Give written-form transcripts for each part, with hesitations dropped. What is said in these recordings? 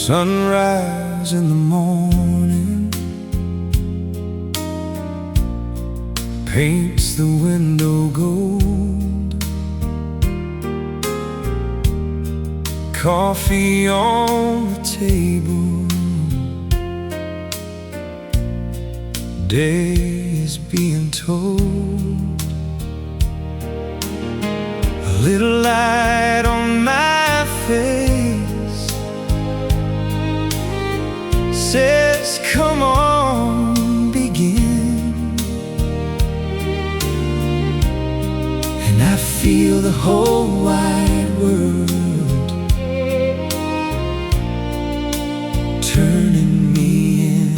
Sunrise in the morning paints the window gold. Coffee on the table, day is being told. A little light on my face says, come on, begin. And I feel the whole wide world turning me in.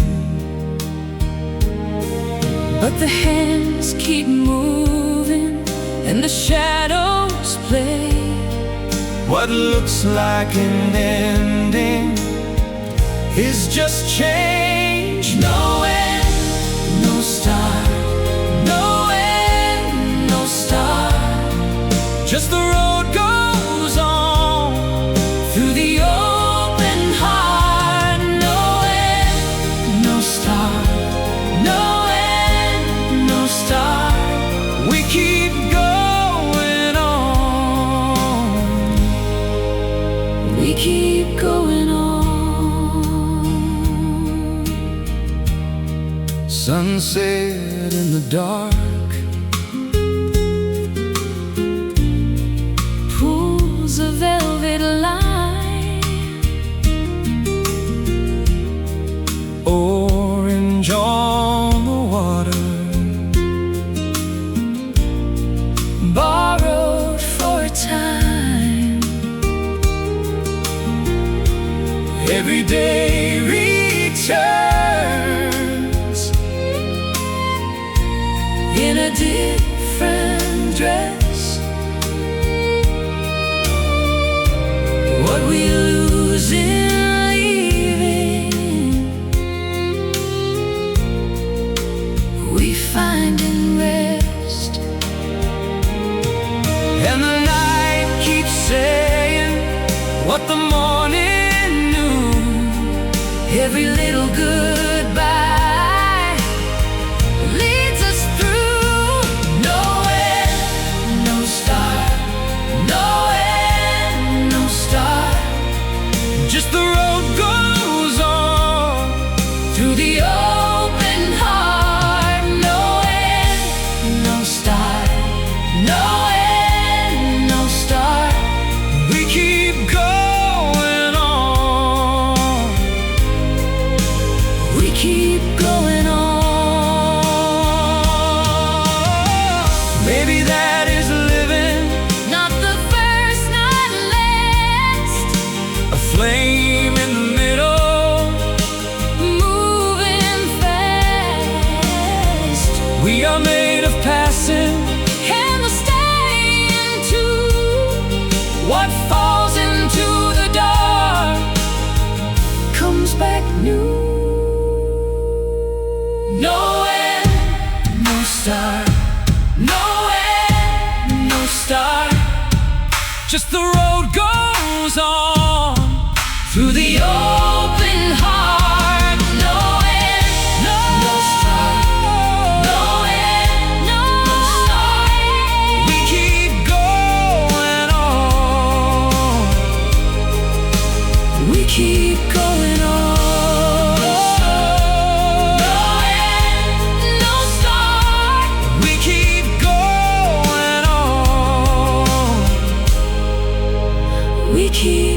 But the hands keep moving and the shadows play. What looks like an ending is just change. No end, no start. No end, no start. Just the road goes on Through the open heart. No end, no start. No end, no start. we keep going on. We keep going on. Sunset in the dark, Pools of velvet light, orange on the water, borrowed for a time. every day returns In a different dress. What we lose in leaving, we find in rest. and the night keeps saying what the morning knew. Every little goodbye leads us through. No end, no start. No end, no start. Just the road goes on Through the open heart. No end, no start. No end, no start. we keep going on. We keep going on. Maybe that is living, Not the first, not last. a flame in the middle. Moving fast. We are made of passing. And the staying too. What falls into the dark Comes back new. No end, no start. No end, no start. just the road goes on Through the open heart. No end, no start. No end, no start. we keep going on. We keep going on. No end, no start. We keep going on. We keep